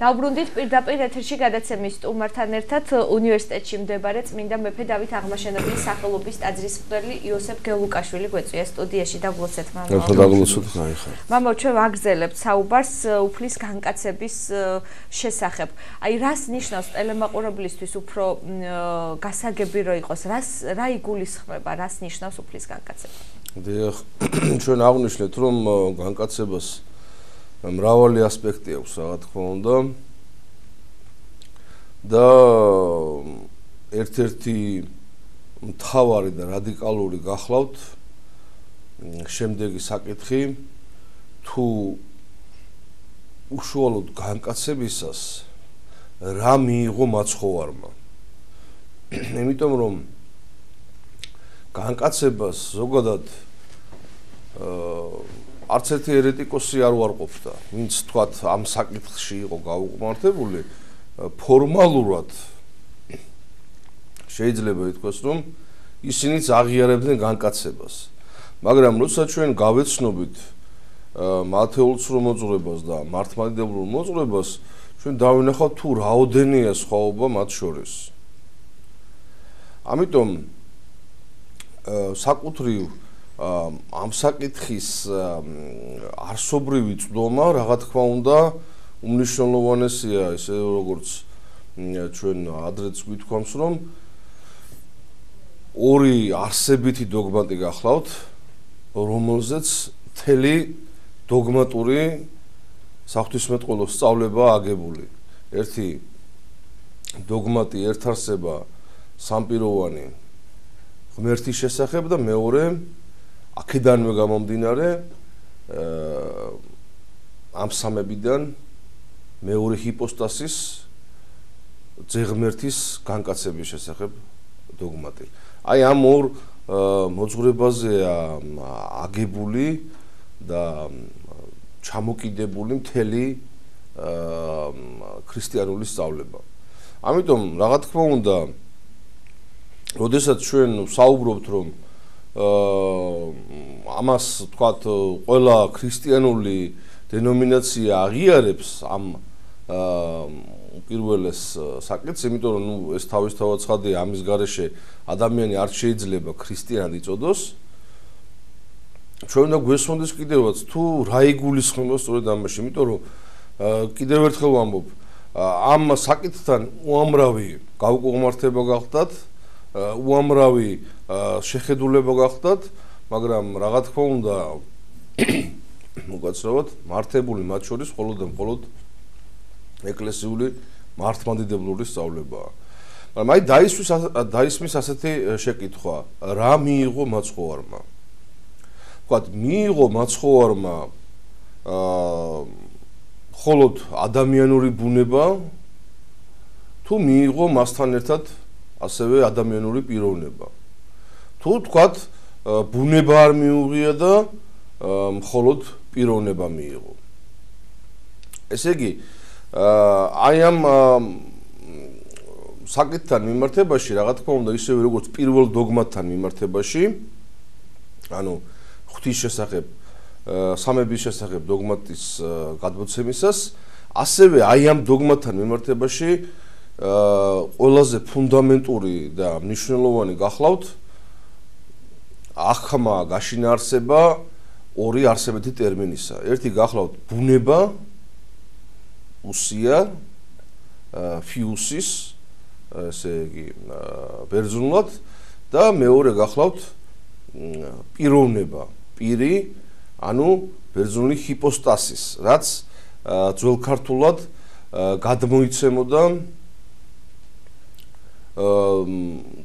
დავბრუნდით პირდაპირ ეთერში გადაცემის სტუმართან ერთად უნივერსიტეტში მდებარე წმინდა მეფე დავით აღმაშენებლის სახელობის ტაძრის მღვდელი იოსებ გელუკაშვილი გვეწვია სტუდიაში. დაგლოცეთ მამა, ჩვენ ვაგრძელებთ საუბარს უფლის განკაცების შესახებ. აი რას ნიშნავს ტელემაყურებლისთვის უფრო გასაგები რო იყოს, რა იგულისხმება, რას ნიშნავს უფლის განკაცება? დიახ, ჩვენ აღვნიშნეთ, რომ განკაცებას მრავალი ასპექტი აქვს, რა თქმა უნდა. და ერთ-ერთი მთავარი და რადიკალური გახლავთ შემდეგი საკითხი, თუ უშუალოდ განკაცებისას რა მიიღო მაცხოვარმა. იმიტომ რომ განკაცებას ზოგადად არც ერთი ერეტიკოსი არ უარყოფდა, ვინც თქვათ ამ საკითხში იყო გაუკმართებული, ფორმალურად შეიძლება ითქვას, რომ ისინიც აღიარებდნენ განკაცებას. მაგრამ როცა ჩვენ გავეცნობით მათეულ ცრუ მოძღვრებას და მართლმადიდებლურ მოძღვრებას, ჩვენ დავინახავთ თუ რაოდენია სხვაობა მათ შორის. ამიტომ საკუთრივ ამ საკითხის არსობრივი წვდომა, რა თქმა უნდა, უმნიშვნელოვანესია, ისე როგორც ჩვენ ადრეც გვითქვამს, რომ ორი არსებითი დოგმატი გახლავთ, რომელზეც მთელი დოგმატური საღვთისმეტყველო სწავლება აგებული. ერთი დოგმატი ერთარსება სამპიროვანი ღმერთის შესახებ და მეორე აქედანვე გამომდინარე ამ სამებიდან მეორე ჰიპოსტასის ძეღმერთის განკაცების შესახებ დოგმატი. აი ამ ორ მოძღვრებაზეა აგებული და ჩამოკიდებული მთელი ქრისტიანული სწავლება. ამიტომ რა თქმა უნდა, როდესაც ჩვენ საუბრობთ, რომ ამას თქვათ ყველა ქრისტიანული დენომინაცია აღიარებს ამ პირველეს საკითხს, იმიტომ რომ ეს თავისთავად ცხადია, ამის გარეშე ადამიანი არ შეიძლება ქრისტიანად იწოდოს. ჩვენ უნდა გვესმოდეს კიდევაც თუ რა იგულისხმება სწორედ ამაში, იმიტომ რომ კიდევ ერთხელ ვამბობ, ამ საკითხთან უამრავი გაუკმართება გახდათ, უამრავი შეხედულება გახდათ, მაგრამ რა თქმა უნდა მოგაცრავად მართებული მათ შორის მხოლოდ და მხოლოდ ეკლესიული მართლმადიდებლური სწავლებაა. მაგრამ აი დაისმის ასეთი შეკითხვა, რა მიიღო მაცხოვარმა? ვთქვათ, მიიღო მაცხოვარმა მხოლოდ ადამიანური ბუნება, თუ მიიღო მასთან ერთად ასევე ადამიანური პიროვნება. თუ თქვათ ბუნება არ მიუღია და მხოლოდ პიროვნება მიიღო. ესე იგი, აი ამ საკითხთან მიმართებაში, რა თქმა უნდა, ისევე როგორც პირველ დოგმატთან მიმართებაში, ანუ ღვთის შესახებ, სამების შესახებ დოგმატის გადმოცემისას, ასევე აი ამ დოგმატთან მიმართებაში ყველაზე ფუნდამენტური და მნიშვნელოვანი გახლავთ ახმა გაშინაარსება ორი არსებითი ტერმინისა. ერთი გახლავთ ბუნება, უსია, ფიუსის, ესე იგი, ბერძნულად და მეორე გახლავთ პიროვნება, პირი, ანუ ბერძნული ჰიპოსტასის, რაც ძველ ქართულად გადმოიცემოდა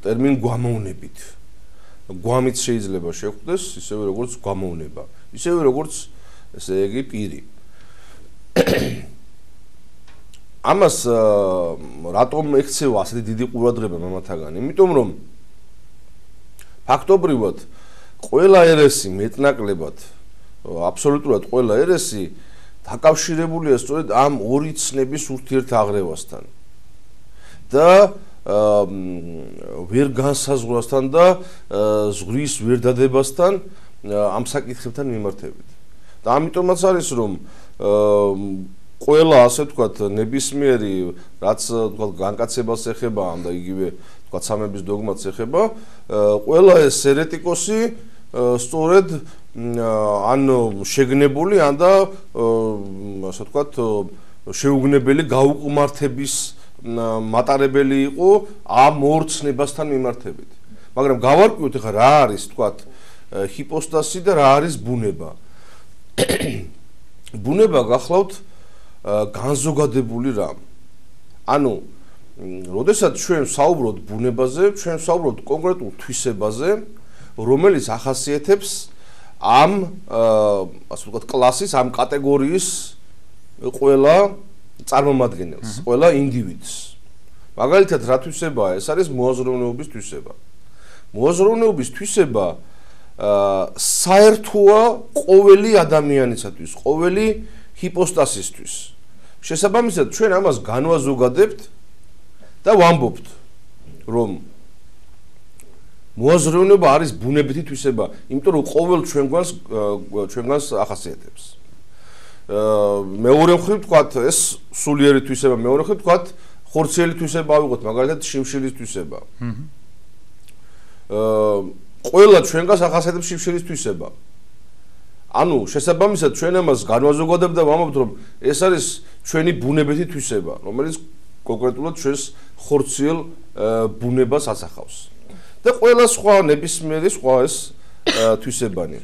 ტერმინ გვამოვნებით. გვამით შეიძლება შეხვდეს, ისევე როგორც გვამოვნება, ისევე როგორც ესე იგი პირი. ამას რატომ ექცევა ასეთი დიდი ყურადღება მამათაგან? იმიტომ რომ ფაქტობრივად ყველა ერესი მეტნაკლებად, აბსოლუტურად ყველა ერესი დაკავშირებულია სწორედ ამ ორი ცნების ურთიერთაღრევასთან და ვერ განსაზღვრასთან და ზღვის ვერ დადებასთან ამ საკითხებთან მიმართებით. და ამიტომაც არის რომ ყველა ასე ვთქვათ ნებისმიერი რაც ვთქვათ განკაცებას ეხება და იგივე ვთქვათ სამების დოგმას ეხება ყველა ეს ერეტიკოსი სწორედ ან შეგნებული ან და ასე ვთქვათ შეუგნებელი გაუკმართების მატარებელი იყო ამ ორ ცნებასთან მიმართებით მაგრამ გავარკვიოთ ახლა რა არის ვთქვათ ჰიპოსტასი და რა არის ბუნება ბუნება გახლავთ განზოგადებული რამ. ანუ, როდესაც ჩვენ საუბრობთ ბუნებაზე, ჩვენ საუბრობთ კონკრეტულ თვისებაზე, რომელიც ახასიათებს ამ, ასე ვთქვათ, კლასის, ამ კატეგორიის ყველა წარმომადგენელს, ყველა ინდივიდს. მაგალითად, რა თვისებაა? ეს არის მოაზროვნეობის თვისება. მოაზროვნეობის თვისება საერთოა ყოველი ადამიანისათვის, ყოველი ჰიპოსტასისთვის. შესაბამისად, ჩვენ ამას განვაზოგადებთ და ვამბობთ, რომ მოაზროვნება არის ბუნებითი თვისება, იმიტომ რომ ყოველ ჩვენგანს ახასიათებს. მეორე მხრივ ვთქვათ, ეს სულიერი თვისება, მეორე მხრივ ვთქვათ, ხორციელი თვისება ავიღოთ, მაგალითად, შიმშილის თვისება. ყველა ჩვენგანს ახასიათებს შიმშილის თვისება. ანუ შესაბამისად ჩვენ ამას განვაზოგადებთ და ვამბობთ რომ ეს არის ჩვენი ბუნებითი თვისება, რომელიც კონკრეტულად ჩვენს ხორციელ ბუნებას ასახავს. და ყველა სხვა ნებისმიერი სხვა ეს თვისებანი.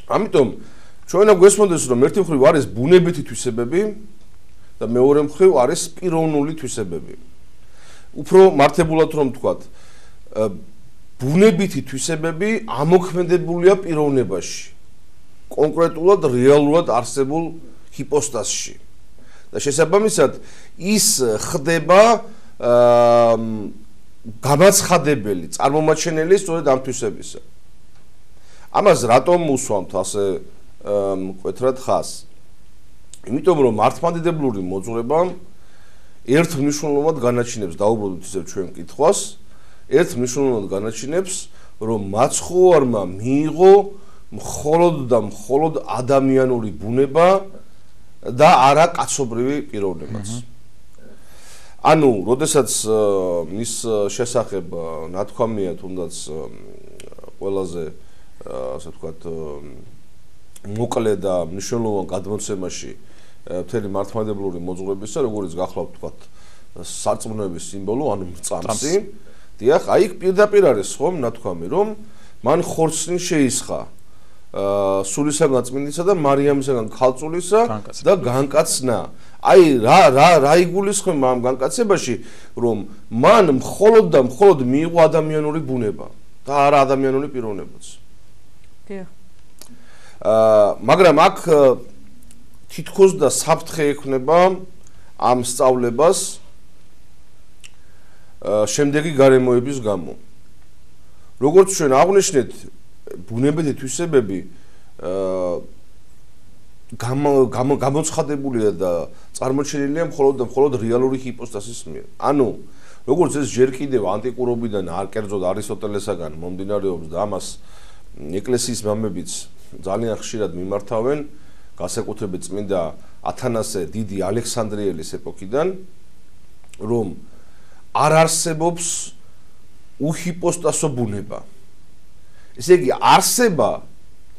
ამიტომ ჩვენ უნდა გვესმოდეს რომ ერთი მხრივ არის ბუნებითი თვისებები და მეორე მხრივ არის პიროვნული თვისებები. უფრო მართებულად რომ ვთქვათ, ბუნებითი თვისებები ამოქმედებულია პიროვნებაში. კონკრეტულად რეალურად არსებულ ჰიპოსტასში. და შესაბამისად ის ხდება გამაცხადებელი, წარმომაჩენელი სწორედ ამ თვისებისა. ამას რატომ უსვამთ ასე მკვეთრად ხაზს? იმიტომ რომ მართლმადიდებლური მოძღვრება ერთ მნიშვნელოვნად განაჩინებს, დაუბრუნდით ისევ ჩვენ კითხვას, ერთ მნიშვნელოვნად განაჩინებს, რომ მაცხოვარმა მიიღო მხოლოდ და მხოლოდ ადამიანური ბუნება და არა კაცობრივი პიროვნებაც. ანუ, როდესაც მის შესახებ ნათქვამია თუნდაც ყველაზე ასე ვთქვათ მოკლე და მნიშვნელოვან გადმოცემაში მთელი მართლმადიდებლური მოძღვრებისა, როგორც გახლავთ ვთქვათ სარწმუნოების სიმბოლო, ანუ მრწამსი, დიახ, აი პირდაპირ არის ხომ ნათქვამი, რომ მან ხორცნი შეისხა სულისაგან წმინდისა და მარიამისაგან ქალწულისა და განკაცნა. აი რა იგულისხმება ამ განკაცებაში, რომ მან მხოლოდ და მხოლოდ მიიღო ადამიანური ბუნება და არა ადამიანური პიროვნებაც. დიახ. მაგრამ აქ თითქოს და საფრთხე ექნება ამ სწავლებას შემდეგი გარემოების გამო. როგორც ჩვენ აღვნიშნეთ, ბუნებითი თვისებები გამოცხადებულია და წარმოჩენილია მხოლოდ და მხოლოდ რეალური ჰიპოსტასის მიერ. ანუ, როგორც ეს ჯერ კიდევ ანტიკურობიდან, კერძოდ არისტოტელესაგან მომდინარეობს და ამას ეკლესიის მამებიც ძალიან ხშირად მიმართავენ, განსაკუთრებით წმინდა ათანასე დიდი ალექსანდრიელის ეპოქიდან, რომ არ არსებობს უჰიპოსტასო ბუნება. ესე იგი,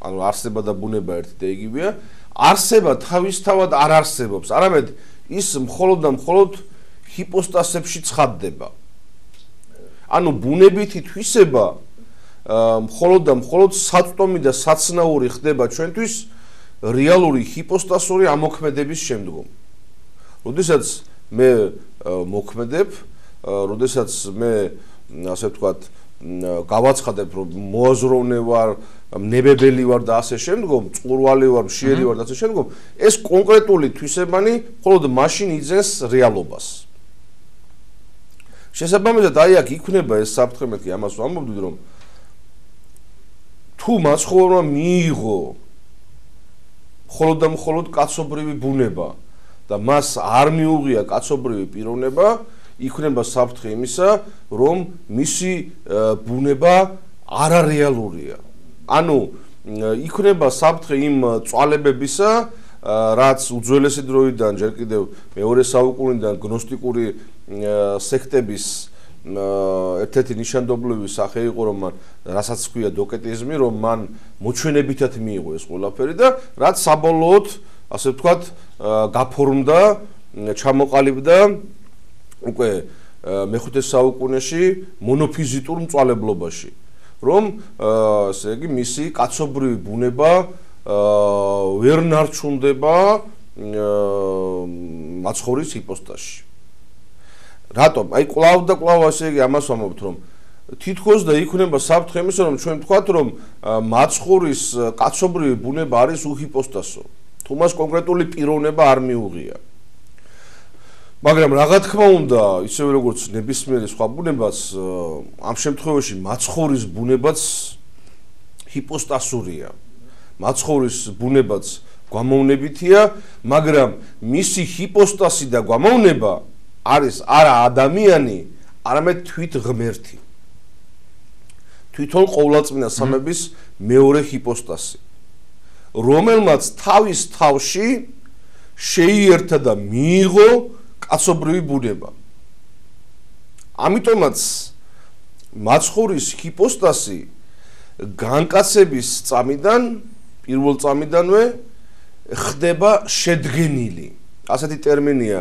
ანუ არსება და ბუნება ერთი და იგივეა, არსება თავისთავად არ არსებობს, არამედ ის მხოლოდ და მხოლოდ ჰიპოსტასებში ცხადდება. ანუ ბუნებითი თვისება მხოლოდ და მხოლოდ საწვდომი და საცნაური ხდება ჩვენთვის რეალური ჰიპოსტასური ამოქმედების შემდგომ. როდესაც მე მოქმედებ, როდესაც მე ასე ვთქვათ გავაცხადებ, რომ მოაზროვნე ვარ, ნებებელი ვარ და ასე შემდგომ, წყურვალი ვარ, მშიერი ვარ და ასე შემდგომ, ეს კონკრეტული თვისებანი მხოლოდ მაშინ იძენს რეალობას. შესაბამისად, აი აქ იქნება ეს საფრთხე, მე ამას ვამბობდი, რომ თუ მაცხოვარმა მიიღო მხოლოდ და მხოლოდ კაცობრივი ბუნება და მას არ მიუღია კაცობრივი პიროვნება, იქნება საფრთხე იმისა, რომ მისი ბუნება არარეალურია. ანუ იქნება საფრთხე იმ წვალებებისა, რაც უძველესი დროიდან ჯერ კიდევ მეორე საუკუნიდან გნოსტიკური სექტების ერთ-ერთი ნიშანდობლივი სახე იყო, რომ მან რასაც ქვია დოკეტიზმი, რომ მან მოჩვენებითად მიიღო ეს ყველაფერი და რაც საბოლოოდ, ასე ვთქვათ, გაფორმდა, ჩამოყალიბდა უკვე მეხუთე საუკუნეში მონოფიზიტურ მწვალებლობაში, რომ ესე იგი მისი კაცობრივი ბუნება ვერ ნარჩუნდება მაცხოვრის ჰიპოსტაზში. რატომ? აი კვლავ და კვლავ ასე იგი ამას ვამბობთ, რომ თითქოს და იქნება საფრთხე იმისა, რომ ჩვენ ვთქვათ, რომ მაცხოვრის კაცობრივი ბუნება არის უჰიპოსტაზო. თუ მას კონკრეტული პიროვნება არ მიუღია. მაგრამ რა თქმა უნდა, ისევე როგორც ნებისმიერი სხვა ბუნებას, ამ შემთხვევაში მაცხოვრის ბუნებაც ჰიპოსტაზურია. მაცხოვრის ბუნებაც გვამოვნებითია, მაგრამ მისი ჰიპოსტაზი და გვამოვნება არის არა ადამიანი, არამედ თვით ღმერთი. თვითონ ყოვლადწმინდა სამების მეორე ჰიპოსტაზი, რომელმაც თავის თავში შეიერთა და მიიღო კაცობრივი ბუნება. ამიტომაც მაცხოვრის ჰიპოსტაზი განკაცების წამიდან, პირველ წამიდანვე ხდება შედგენილი. ასეთი ტერმინია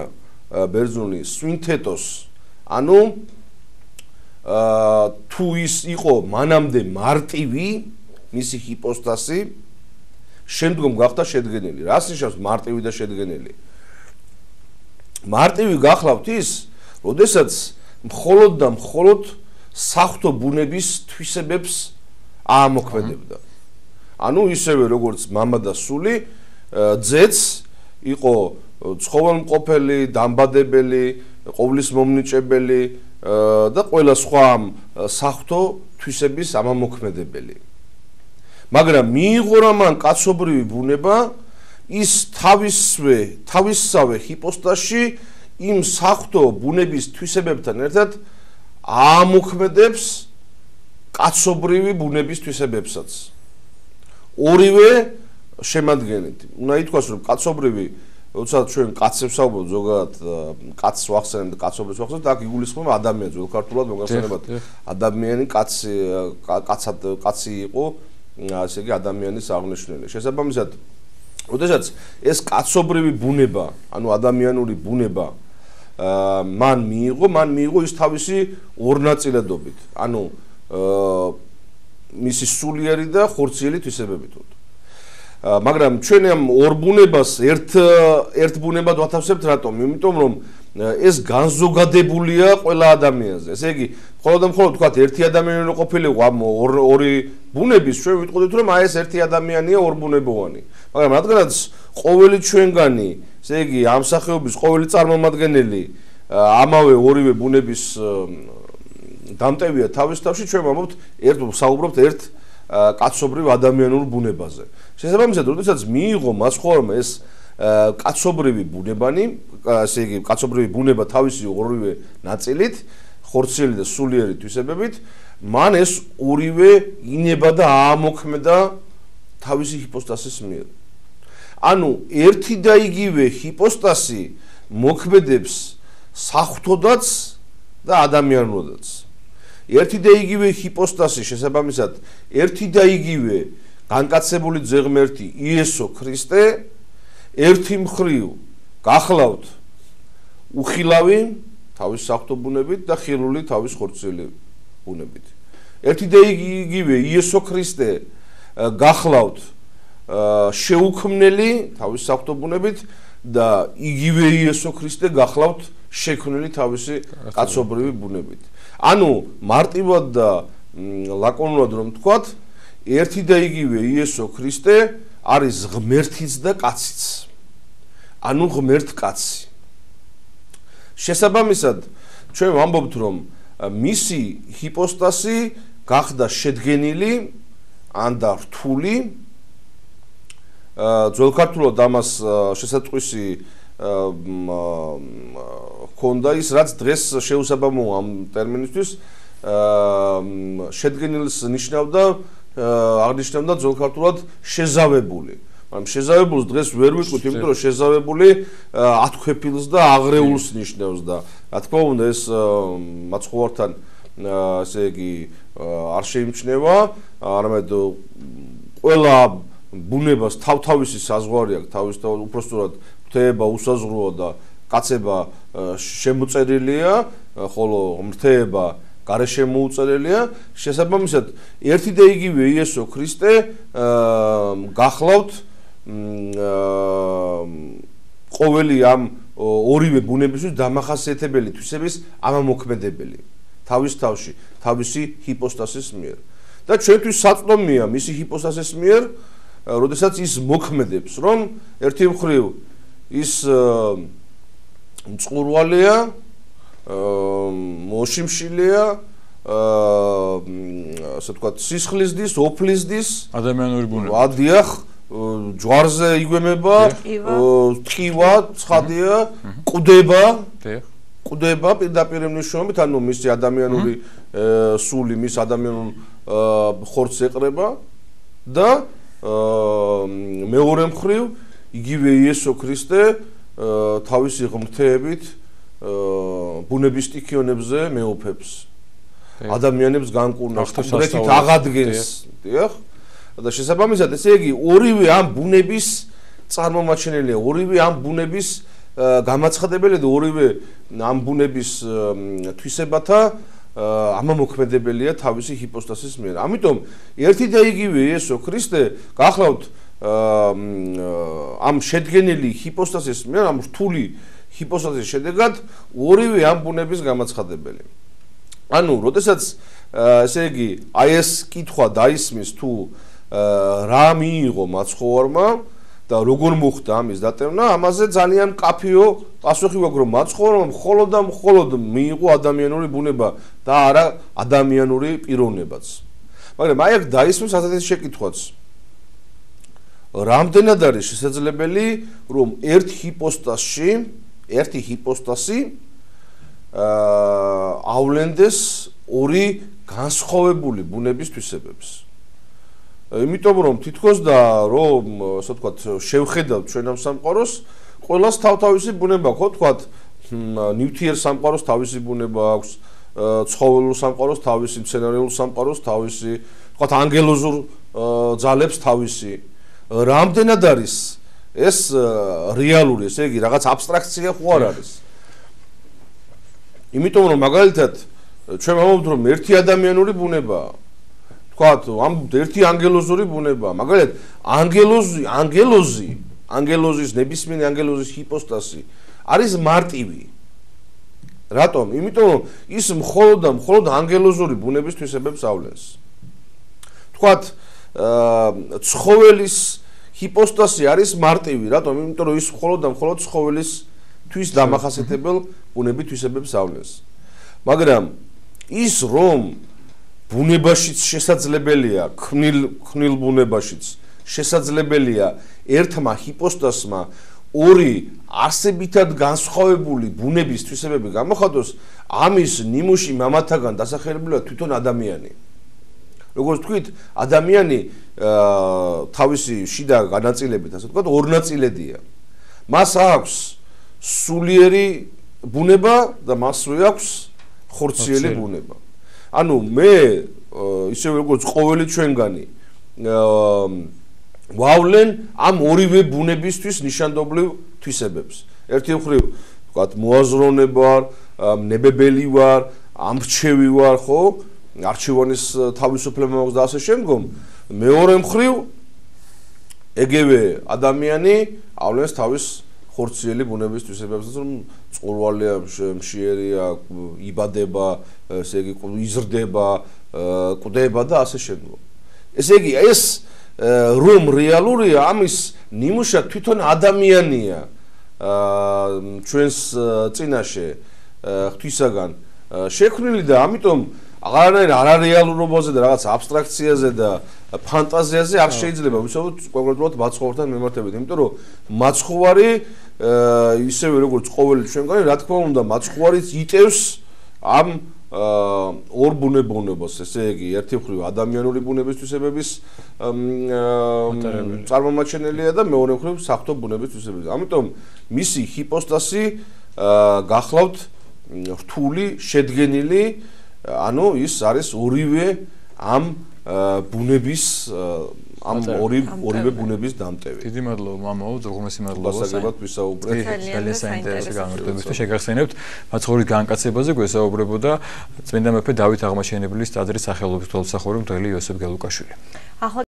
ბერძნული სვინთეტოს, ანუ თუ ის იყო მანამდე მარტივი, მისი ჰიპოსტაზი შემდგომ გახდა შედგენილი. რას ნიშნავს მარტივი და შედგენილი? მარტივი გახლავთ ის, როდესაც მხოლოდ და მხოლოდ საღვთო ბუნების თვისებებს აამოქმედებდა. ანუ ისევე როგორც მამა და სული, ძეც იყო ცხოველმყოფელი, დამბადებელი, ყოვლის მომნიჭებელი და ყველა სხვა საღვთო თვისების ამამოქმედებელი. მაგრამ მიიღო რა მან კაცობრივი ბუნება, ის თავისსავე ჰიპოსტაზში იმ საღვთო ბუნების თვისებებთან ერთად აამოქმედებს კაცობრივი ბუნების თვისებებსაც. ორივე შემადგენლით. უნდა ითქვას, რომ კაცობრივი, როცა ჩვენ კაცებს ვსაუბრობთ, ზოგადად კაცს ვახსენებთ, კაცობრიობას ვახსენებთ, აქ იგულისხმება ადამიანს, ძველ ქართულად მოგახსენებათ, ადამიანი კაცი იყო, ასე იგი ადამიანის აღნიშვნელი. შესაბამისად, როდესაც ეს კაცობრივი ბუნება, ანუ ადამიანური ბუნება მან მიიღო ის თავისი ორნაწილადობით, ანუ მისი სულიერი და ხორციელი თვისებებით. მაგრამ ჩვენ ამ ორ ბუნებას ერთ ბუნებად ვათავსებთ, რატომ? იმიტომ რომ ეს განზოგადებულია ყველა ადამიანზე. ესე იგი, მხოლოდ და მხოლოდ თქვათ, ერთი ადამიანი უნდა ყოფილიყო ამ ორი ბუნების, ჩვენ ვიტყოდით, რომ აი ეს ერთი ადამიანია ორბუნებოვანი. მაგრამ რადგანაც ყოველი ჩვენგანი, ესე იგი, ამ სახეობის ყოველი წარმომადგენელი ამავე ორივე ბუნების დამტევია თავის თავში, ჩვენ საუბრობთ ერთ კაცობრივ ადამიანურ ბუნებაზე. შესაბამისად, როდესაც მიიღო მაცხოვრმა ეს კაცობრივი ბუნებანი, ასე იგი, კაცობრივი ბუნება თავისი ორივე ნაწილით, ხორციელი და სულიერი თვისებებით, მან ეს ორივე ინება და აამოქმედა თავისი ჰიპოსტაზის მიერ. ანუ ერთი და იგივე ჰიპოსტაზი მოქმედებს საღვთოდაც და ადამიანურადაც. ერთი და იგივე ჰიპოსტაზი შესაბამისად, ერთი და იგივე განკაცებული ძეღმერთი იესო ქრისტე ერთი მხრივ გახლავთ უხილავი თავის საღვთო ბუნებით და ხილული თავის ხორციელი ბუნებით. ერთი და იგივე იესო ქრისტე გახლავთ შეუქმნელი თავის საღვთო ბუნებით და იგივე იესო ქრისტე გახლავთ შექმნელი თავისი კაცობრივი ბუნებით. ანუ მარტივად და ლაკონურად რომ თქვათ, ერთი და იგივე იესო ქრისტე არის ღმერთიც და კაციც. ანუ ღმერთ-კაცი. შესაბამისად, ჩვენ ვამბობთ, რომ მისი ჰიპოსტაზი გახდა შედგენილი ან და რთული. ძველ ქართულად ამას შესატყვისი ჰქონდა ის, რაც დღეს შეუსაბამოა ამ ტერმინისთვის. შედგენილს ნიშნავდა აღნიშნავდა ძველ ქართულად შეზავებული. მაგრამ შეზავებულს დღეს ვერ ვიტყვით, იმიტომ რომ შეზავებული ათქვეფილს და აღრეულს ნიშნავს და რა თქმა უნდა ეს მაცხოვართან ესე იგი არ შეიმჩნევა, არამედ ყველა ბუნებას თავთავისი საზღვარი აქვს, თავისთავად უпростоრად მთეება უსაზღვროა და კაცება შემოწერილია, ხოლო მრთეება გარეშე მოუწერელია, შესაბამისად ერთი და იგივე იესო ქრისტე გახლავთ ყოველი ამ ორივე ბუნებისთვის დამახასიათებელი თვისების ამამოქმედებელი თავის თავში, თავისი ჰიპოსტასის მიერ. და ჩვენთვის საწდომია მისი ჰიპოსტასის მიერ, როდესაც ის მოქმედებს, რომ ერთი მხრივ ის მწყურვალეა, მოშიმშილია, ასე ვთქვათ, სისხლისდის, ოფლისდის, ადამიანური ბუნება. ადიახ, ჯვარზე იგემება, ტკივა, ცხადია, კვდება, კვდება პირდაპირ მნიშვნელობით, ანუ მისი ადამიანური სული, მის ადამიანურ ხორცს ეყრება და მეორე მხრივ იგივე იესო ქრისტე თავისი ღმრთეებით ბუნების სტიქიონებზე მეუფებს. ადამიანებს განკურნავს, კონკრეტით აღადგენს, დიახ? და შესაბამისად, ესე იგი, ორივე ამ ბუნების წარმომაჩენელია, ორივე ამ ბუნების გამაცხადებელია და ორივე ამ ბუნების თვისებათა ამამოქმედებელია თავისი ჰიპოსტასის მიერ. ამიტომ ერთი და იგივე იესო ქრისტე გახლავთ ამ შედგენილი ჰიპოსტასის მიერ, ამ რთული ჰიპოსტასის შედეგად ორივე ამ ბუნების გამაცხადებელი. ანუ, როდესაც ესე იგი, აი ეს კითხვა დაისმის თუ რა მიიღო მაცხოვარმა და როგორ მოხდა ამის დატევნა, ამაზე ძალიან კაფეო პასუხი გვაქვს, რომ მაცხოვარმა მხოლოდ მიიღო ადამიანური ბუნება და არა ადამიანური პიროვნებაც. მაგრამ აი აქ დაისმის ასეთი შეკითხვაც. რამდენად არის შესაძლებელი, რომ ერთი ჰიპოსტასი ავლენდეს ორი განსხვავებული ბუნების თვისებებს. იმიტომ რომ თითქოს და რომ ასე ვთქვათ შევხედავთ ჩვენ ამ სამყაროს, ყველას თავთავისი ბუნება აქვს, ხო ვთქვათ, ნივთიერ სამყაროს თავისი ბუნება აქვს, ცხოველურ სამყაროს თავისი, მცენარეულ სამყაროს თავისი, ვთქვათ ანგელოზურ ძალებს თავისი. რამდენად არის ეს რეალური, ესე იგი, რაღაც აბსტრაქცია ხო არ არის. იმიტომ რომ მაგალითად ჩვენ ვამბობთ რომ ერთი ადამიანური ბუნებაა. თქვათ, ამ ერთი ანგელოზური ბუნებაა. მაგალითად, ანგელოზის ნებისმიერი ანგელოზის ჰიპოსტასი არის მარტივი. რატომ? იმიტომ რომ ის მხოლოდ ანგელოზური ბუნების თვისებებს ავლენს. თქვათ, ცხოველის ჰიპოსტასი არის მარტივი, რატომ? იმიტომ რომ ის მხოლოდ ცხოველის თვის დამახასიათებელ ბუნების თვისებებს ავლენს. მაგრამ ის რომ ბუნებაშიც შესაძლებელია, ქმნილ ბუნებაშიც შესაძლებელია ერთმა ჰიპოსტასმა ორი არსებითად განსხვავებული ბუნების თვისებები გამოხატოს, ამის ნიმუში მამათაგან დასახელებულია თვითონ ადამიანი. როგორც თქვით, ადამიანი თავისი შიდა განაწილებით, ასე ვთქვათ, ორნაწილედია. მას აქვს სულიერი ბუნება და მასვე აქვს ხორციელი ბუნება. ანუ მე ისევე როგორც ყოველი ჩვენგანი ვავლენ ამ ორივე ბუნებისთვის ნიშანდობლივ თვისებებს. ერთი მხრივ, ვთქვათ, მოაზროვნე ვარ, ნებებელი ვარ, ამრჩევი ვარ, ხო? არჩევანის თავისუფლება მაქვს და ასე შემდგომ. მეორე მხრივ, ეგევე ადამიანი ავლენს თავის ხორციელი ბუნების თვისებებს, რომ წყურვალეა, მშიერია, იბადება, ესე იგი, იზრდება, კვდება და ასე შემდგომ. ესე იგი, ეს რომ რეალურია, ამის ნიმუშა თვითონ ადამიანია ჩვენს წინაშე ღვთისაგან შექმნილი და ამიტომ აღარანაირ არარეალურობაზე და რაღაც აბსტრაქციაზე და ფანტაზიაზე არ შეიძლება ვისაუბროთ კონკრეტულად მაცხოვართან მიმართებით, იმიტომ რომ მაცხოვარი ისევე როგორც ყოველი ჩვენგანი, რა თქმა უნდა, მაცხოვარიც იტევს ამ ორ ბუნებოვნებას, ესე იგი, ერთი მხრივ ადამიანური ბუნების თვისებების წარმომაჩენელია და მეორე მხრივ საღვთო ბუნების თვისებების. ამიტომ მისი ჰიპოსტასი გახლავთ რთული, შედგენილი, ანუ ის არის ორივე ამ ბუნების ამ ორივე ბუნების დამტევი. დიდი მადლობა მამაო, უღრმესი მადლობა. გასაგებად ვისაუბრეთ. ძალიან საინტერესო გამარჯვებისთვის შეგახსენებთ, მაცხოვრის განკაცებაზე გვესაუბრებოდა წმინდა მეფე დავით აღმაშენებლის ტაძრის სახელობის მღვდელმსახური მღვდელი იოსებ გელუკაშვილი.